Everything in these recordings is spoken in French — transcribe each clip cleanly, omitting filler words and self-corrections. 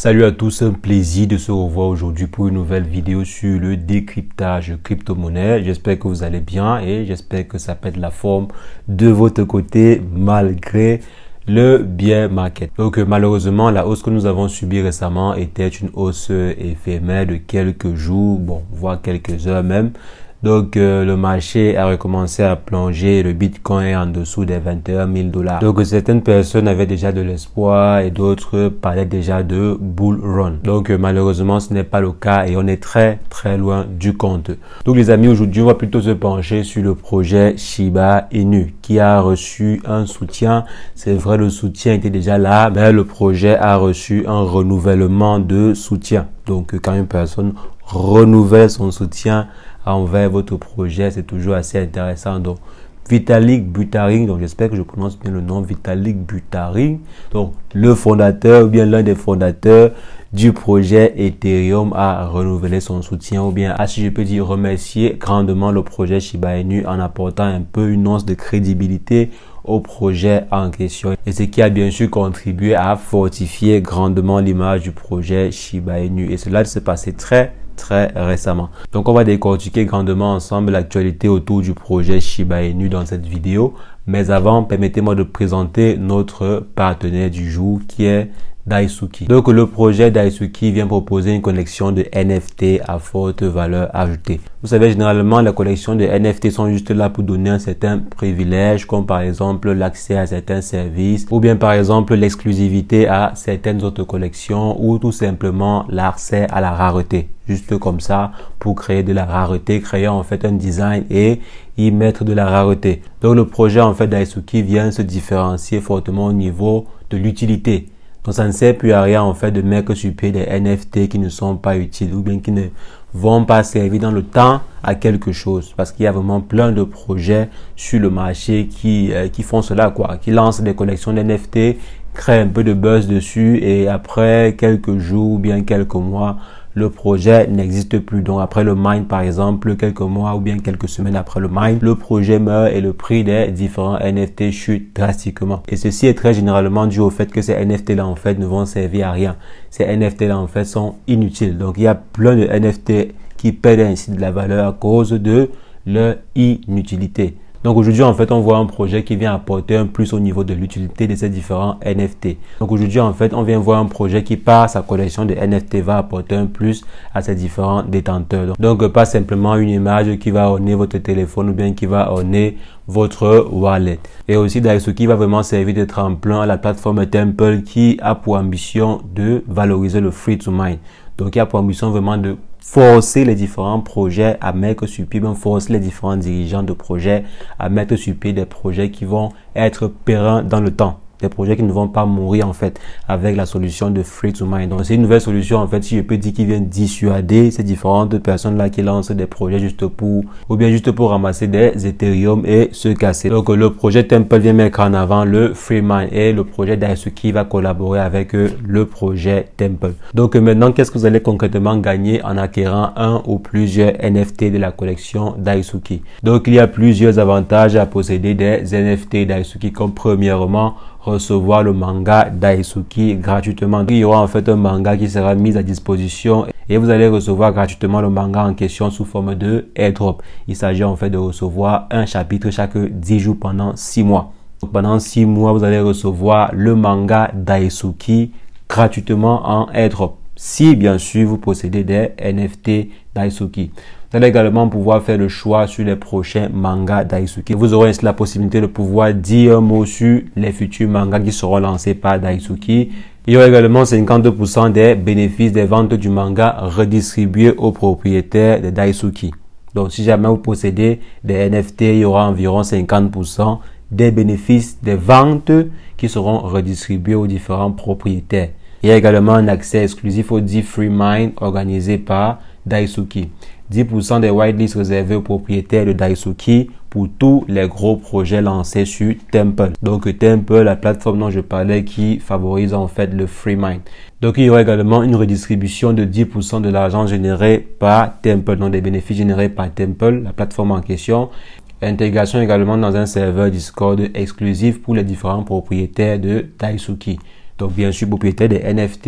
Salut à tous, un plaisir de se revoir aujourd'hui pour une nouvelle vidéo sur le décryptage crypto-monnaie. J'espère que vous allez bien et j'espère que ça pète la forme de votre côté malgré le bear market. Donc malheureusement, la hausse que nous avons subie récemment était une hausse éphémère de quelques jours, voire quelques heures même. Donc le marché a recommencé à plonger, le Bitcoin est en dessous des 21 000 $. Donc certaines personnes avaient déjà de l'espoir et d'autres parlaient déjà de bull run. Donc malheureusement ce n'est pas le cas et on est très loin du compte. Donc les amis, aujourd'hui on va plutôt se pencher sur le projet Shiba Inu qui a reçu un soutien. C'est vrai, le soutien était déjà là, mais le projet a reçu un renouvellement de soutien. Donc quand une personne renouvelle son soutien envers votre projet, c'est toujours assez intéressant. Donc Vitalik Buterin, donc j'espère que je prononce bien le nom, Vitalik Buterin, donc le fondateur ou bien l'un des fondateurs du projet Ethereum, a renouvelé son soutien, ou bien si je peux dire remercier grandement le projet Shiba Inu en apportant un peu une once de crédibilité au projet en question, et ce qui a bien sûr contribué à fortifier grandement l'image du projet Shiba Inu, et cela s'est passé très récemment. Donc on va décortiquer grandement ensemble l'actualité autour du projet Shiba Inu dans cette vidéo, mais avant permettez-moi de présenter notre partenaire du jour qui est Daisuki. Donc le projet Daisuki vient proposer une collection de NFT à forte valeur ajoutée. Vous savez, généralement les collections de NFT sont juste là pour donner un certain privilège, comme par exemple l'accès à certains services, ou bien par exemple l'exclusivité à certaines autres collections, ou tout simplement l'accès à la rareté. Juste comme ça, pour créer de la rareté, créer en fait un design et y mettre de la rareté. Donc le projet en fait Daisuki vient se différencier fortement au niveau de l'utilité. Donc ça ne sert plus à rien en fait de mettre sur pied des NFT qui ne sont pas utiles ou bien qui ne vont pas servir dans le temps à quelque chose, parce qu'il y a vraiment plein de projets sur le marché qui font cela, qui lancent des collections d'NFT, créent un peu de buzz dessus et après quelques jours ou bien quelques mois, le projet n'existe plus. Donc après le mine par exemple, quelques mois ou bien quelques semaines après le mine, le projet meurt et le prix des différents NFT chute drastiquement. Et ceci est très généralement dû au fait que ces NFT là en fait ne vont servir à rien. Ces NFT là en fait sont inutiles. Donc il y a plein de NFT qui perdent ainsi de la valeur à cause de leur inutilité. Donc aujourd'hui en fait on voit un projet qui vient apporter un plus au niveau de l'utilité de ces différents NFT. Donc aujourd'hui en fait on vient voir un projet qui par sa collection de NFT va apporter un plus à ces différents détenteurs. Donc pas simplement une image qui va orner votre téléphone ou bien qui va orner votre wallet. Et aussi Daisuki va vraiment servir de tremplin à la plateforme Temple qui a pour ambition de valoriser le free to mine. Donc il a pour ambition vraiment de forcer les différents projets à mettre sur pied, forcer les différents dirigeants de projets à mettre sur pied des projets qui vont être pérennes dans le temps. Des projets qui ne vont pas mourir en fait avec la solution de free to mine. Donc c'est une nouvelle solution en fait, si je peux dire, qui vient dissuader ces différentes personnes là qui lancent des projets juste pour ramasser des Ethereum et se casser. Donc le projet Temple vient mettre en avant le free mine et le projet Daisuki va collaborer avec le projet Temple. Donc maintenant, qu'est-ce que vous allez concrètement gagner en acquérant un ou plusieurs NFT de la collection Daisuki? Donc il y a plusieurs avantages à posséder des NFT Daisuki, comme premièrement recevoir le manga Daisuki gratuitement. Il y aura en fait un manga qui sera mis à disposition et vous allez recevoir gratuitement le manga en question sous forme de airdrop. Il s'agit en fait de recevoir un chapitre chaque 10 jours pendant 6 mois. Donc pendant 6 mois, vous allez recevoir le manga Daisuki gratuitement en airdrop, si bien sûr vous possédez des NFT Daisuki. Vous allez également pouvoir faire le choix sur les prochains mangas Daisuki. Vous aurez ainsi la possibilité de pouvoir dire un mot sur les futurs mangas qui seront lancés par Daisuki. Il y aura également 52% des bénéfices des ventes du manga redistribués aux propriétaires de Daisuki. Donc si jamais vous possédez des NFT, il y aura environ 50% des bénéfices des ventes qui seront redistribués aux différents propriétaires. Il y a également un accès exclusif au Free Mine organisé par Daisuki. 10% des whitelists réservés aux propriétaires de Daisuki pour tous les gros projets lancés sur Temple. Donc Temple, la plateforme dont je parlais qui favorise en fait le free mine. Donc il y aura également une redistribution de 10% de l'argent généré par Temple, donc des bénéfices générés par Temple, la plateforme en question. Intégration également dans un serveur Discord exclusif pour les différents propriétaires de Daisuki. donc bien sûr propriétaire des NFT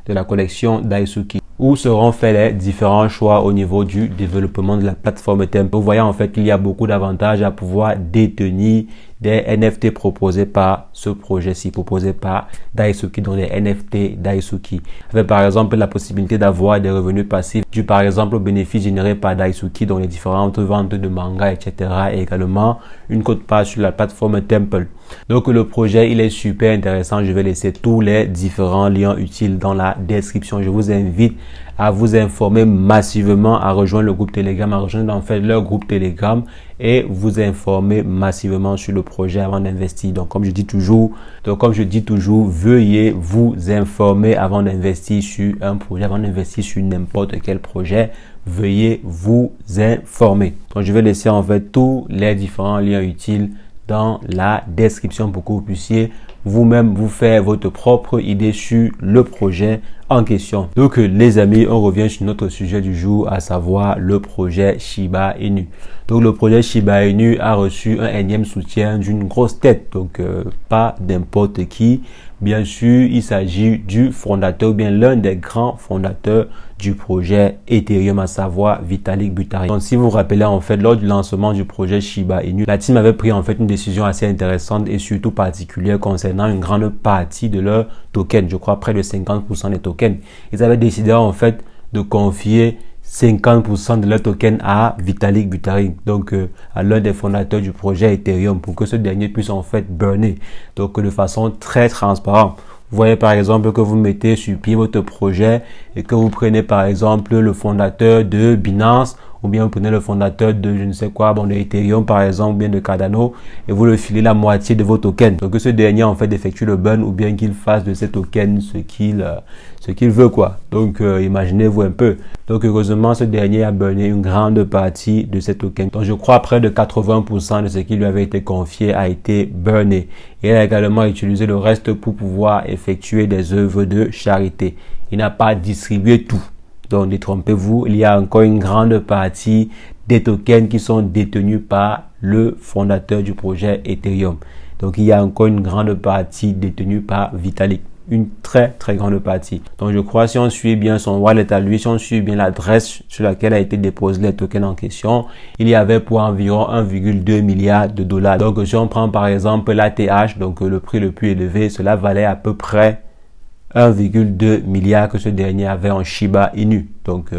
de la collection Daisuki, où seront faits les différents choix au niveau du développement de la plateforme Temple. Vous voyez en fait qu'il y a beaucoup d'avantages à pouvoir détenir des NFT proposés par ce projet-ci, proposé par Daisuki, donc les NFT Daisuki. Avec par exemple la possibilité d'avoir des revenus passifs dû par exemple aux bénéfices générés par Daisuki, dont les différentes ventes de mangas, etc. Et également une quote-part sur la plateforme Temple. Donc le projet, il est super intéressant. Je vais laisser tous les différents liens utiles dans la description. Je vous invite à vous informer massivement, à rejoindre le groupe Telegram, à rejoindre en fait leur groupe Telegram et vous informer massivement sur le projet avant d'investir. Donc comme je dis toujours, veuillez vous informer avant d'investir sur un projet, avant d'investir sur n'importe quel projet. Veuillez vous informer. Donc je vais laisser en fait tous les différents liens utiles dans la description pour que vous puissiez vous-même vous faire votre propre idée sur le projet en question. Donc les amis, on revient sur notre sujet du jour, à savoir le projet Shiba Inu. Donc le projet Shiba Inu a reçu un énième soutien d'une grosse tête, donc pas n'importe qui. Bien sûr, il s'agit du fondateur, bien l'un des grands fondateurs du projet Ethereum, à savoir Vitalik Buterin. Donc si vous vous rappelez en fait, lors du lancement du projet Shiba Inu, la team avait pris en fait une décision assez intéressante et surtout particulière concernant une grande partie de leurs tokens, je crois près de 50% des tokens. Ils avaient décidé en fait de confier 50% de leurs tokens à Vitalik Buterin, donc à l'un des fondateurs du projet Ethereum, pour que ce dernier puisse en fait burner, donc de façon très transparente. Vous voyez par exemple que vous mettez sur pied votre projet et que vous prenez par exemple le fondateur de Binance ou bien vous prenez le fondateur de je ne sais quoi, bon, de Ethereum par exemple, ou bien de Cardano, et vous le filez la moitié de vos tokens. Donc que ce dernier en fait effectue le burn ou bien qu'il fasse de ces tokens ce qu'il veut quoi. Donc imaginez-vous un peu. Donc heureusement ce dernier a burné une grande partie de ces tokens. Donc je crois près de 80% de ce qui lui avait été confié a été burné. Et il a également utilisé le reste pour pouvoir effectuer des œuvres de charité. Il n'a pas distribué tout. Donc, détrompez-vous, il y a encore une grande partie des tokens qui sont détenus par le fondateur du projet Ethereum. Donc, il y a encore une grande partie détenue par Vitalik. Une très grande partie. Donc, je crois si on suit bien son wallet à lui, si on suit bien l'adresse sur laquelle a été déposé les tokens en question, il y avait pour environ 1,2 milliard de dollars. Donc, si on prend par exemple l'ATH, donc le prix le plus élevé, cela valait à peu près 1,2 milliard que ce dernier avait en Shiba Inu. Donc,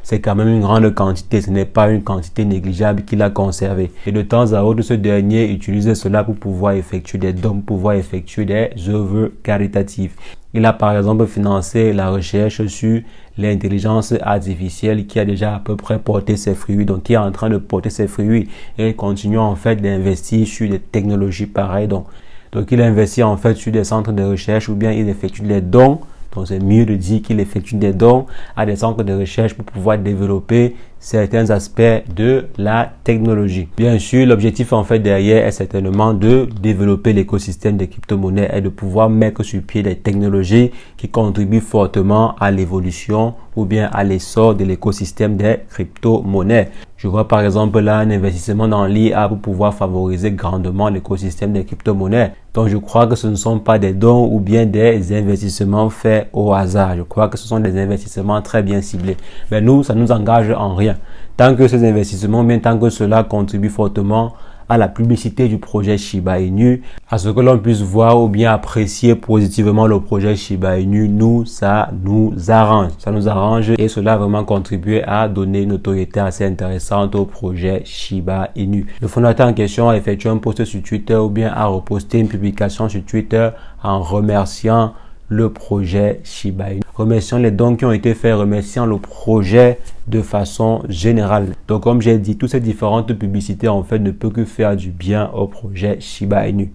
c'est quand même une grande quantité. Ce n'est pas une quantité négligeable qu'il a conservée. Et de temps à autre, ce dernier utilisait cela pour pouvoir effectuer des dons, pour pouvoir effectuer des œuvres caritatives. Il a par exemple financé la recherche sur l'intelligence artificielle qui a déjà à peu près porté ses fruits, donc qui est en train de porter ses fruits et continue en fait d'investir sur des technologies pareilles. Donc, il investit en fait sur des centres de recherche ou bien il effectue des dons. Donc, c'est mieux de dire qu'il effectue des dons à des centres de recherche pour pouvoir développer certains aspects de la technologie. Bien sûr, l'objectif en fait derrière est certainement de développer l'écosystème des crypto-monnaies et de pouvoir mettre sur pied des technologies qui contribuent fortement à l'évolution ou bien à l'essor de l'écosystème des crypto-monnaies. Je vois par exemple là un investissement dans l'IA pour pouvoir favoriser grandement l'écosystème des crypto-monnaies. Donc je crois que ce ne sont pas des dons ou bien des investissements faits au hasard. Je crois que ce sont des investissements très bien ciblés. Mais nous, ça nous engage en rien. Tant que ces investissements, bien tant que cela contribue fortement à la publicité du projet Shiba Inu, à ce que l'on puisse voir ou bien apprécier positivement le projet Shiba Inu, nous, ça nous arrange. Ça nous arrange et cela a vraiment contribué à donner une notoriété assez intéressante au projet Shiba Inu. Le fondateur en question a effectué un post sur Twitter ou bien a reposté une publication sur Twitter en remerciant le projet Shiba Inu, remerciant les dons qui ont été faits, remerciant le projet de façon générale. Donc comme j'ai dit, toutes ces différentes publicités en fait ne peuvent que faire du bien au projet Shiba Inu.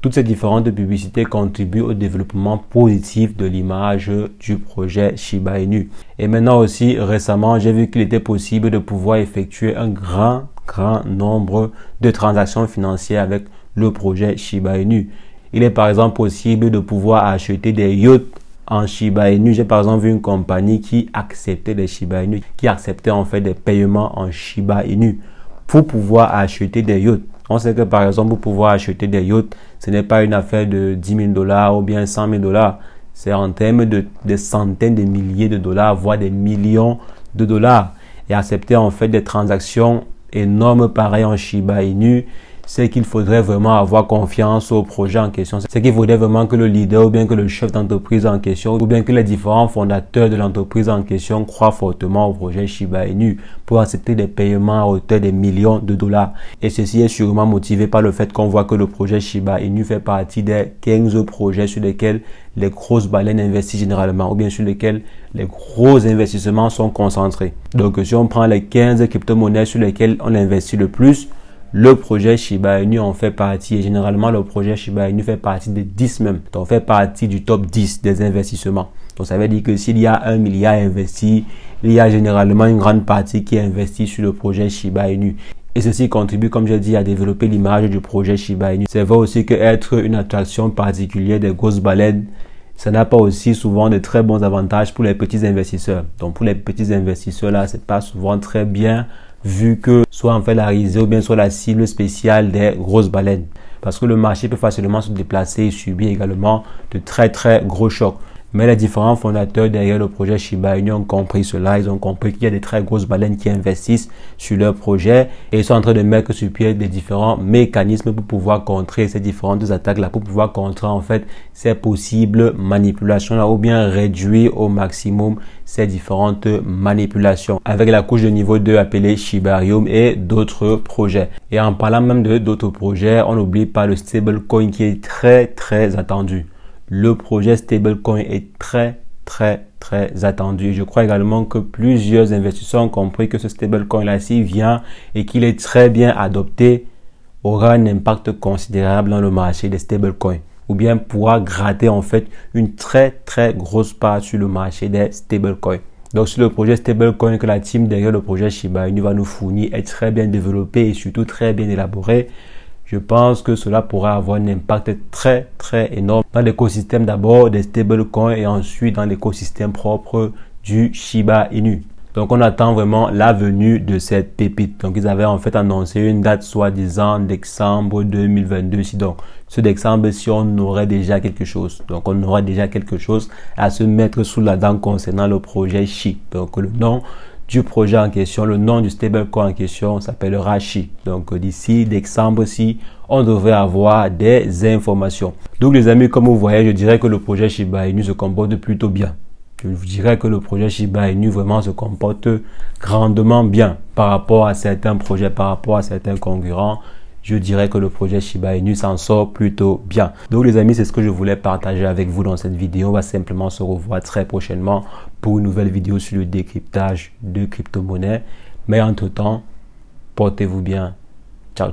Toutes ces différentes publicités contribuent au développement positif de l'image du projet Shiba Inu. Et maintenant aussi, récemment, j'ai vu qu'il était possible de pouvoir effectuer un grand nombre de transactions financières avec le projet Shiba Inu. Il est par exemple possible de pouvoir acheter des yachts en Shiba Inu. J'ai par exemple vu une compagnie qui acceptait des Shiba Inu, qui acceptait en fait des paiements en Shiba Inu pour pouvoir acheter des yachts. On sait que par exemple, pour pouvoir acheter des yachts, ce n'est pas une affaire de 10 000 $ ou bien 100 000 $. C'est en termes de des centaines de milliers de dollars, voire des millions de dollars. Et accepter en fait des transactions énormes pareilles en Shiba Inu, c'est qu'il faudrait vraiment avoir confiance au projet en question. C'est qu'il faudrait vraiment que le leader ou bien que le chef d'entreprise en question ou bien que les différents fondateurs de l'entreprise en question croient fortement au projet Shiba Inu pour accepter des paiements à hauteur des millions de dollars. Et ceci est sûrement motivé par le fait qu'on voit que le projet Shiba Inu fait partie des 15 projets sur lesquels les grosses baleines investissent généralement ou bien sur lesquels les gros investissements sont concentrés. Donc si on prend les 15 crypto-monnaies sur lesquelles on investit le plus, le projet Shiba Inu en fait partie et généralement le projet Shiba Inu fait partie des 10 même. Donc fait partie du top 10 des investissements. Donc ça veut dire que s'il y a 1 milliard investi, il y a généralement une grande partie qui est investie sur le projet Shiba Inu. Et ceci contribue, comme j'ai dit, à développer l'image du projet Shiba Inu. C'est vrai aussi qu'être une attraction particulière des grosses baleines, ça n'a pas aussi souvent de très bons avantages pour les petits investisseurs. Donc pour les petits investisseurs là, c'est pas souvent très bien vu que soit en fait la risée ou bien soit la cible spéciale des grosses baleines. Parce que le marché peut facilement se déplacer et subir également de très gros chocs. Mais les différents fondateurs derrière le projet Shiba Inu ont compris cela. Ils ont compris qu'il y a des très grosses baleines qui investissent sur leur projet et ils sont en train de mettre sur pied des différents mécanismes pour pouvoir contrer ces différentes attaques-là, pour pouvoir contrer en fait ces possibles manipulations-là ou bien réduire au maximum ces différentes manipulations avec la couche de niveau 2 appelée Shibarium et d'autres projets. Et en parlant même de d'autres projets, on n'oublie pas le stablecoin qui est très attendu. Le projet stablecoin est très attendu. Je crois également que plusieurs investisseurs ont compris que ce stablecoin là, s'il vient et qu'il est très bien adopté, aura un impact considérable dans le marché des stablecoins ou bien pourra gratter en fait une très grosse part sur le marché des stablecoins. Donc si le projet stablecoin que la team derrière le projet Shiba Inu va nous fournir est très bien développé et surtout très bien élaboré, je pense que cela pourra avoir un impact très énorme dans l'écosystème d'abord des stablecoins et ensuite dans l'écosystème propre du Shiba Inu. Donc on attend vraiment la venue de cette pépite. Donc ils avaient en fait annoncé une date soi-disant décembre 2022. Donc ce décembre, si on aurait déjà quelque chose. Donc on aura déjà quelque chose à se mettre sous la dent concernant le projet Shi. Donc le nom du projet en question, le nom du stablecoin en question s'appellera Shi. Donc d'ici décembre-ci, on devrait avoir des informations. Donc les amis, comme vous voyez, je dirais que le projet Shiba Inu se comporte plutôt bien. Je vous dirais que le projet Shiba Inu vraiment se comporte grandement bien par rapport à certains projets, par rapport à certains concurrents. Je dirais que le projet Shiba Inu s'en sort plutôt bien. Donc les amis, c'est ce que je voulais partager avec vous dans cette vidéo. On va simplement se revoir très prochainement pour une nouvelle vidéo sur le décryptage de crypto-monnaies. Mais entre-temps, portez-vous bien. Ciao.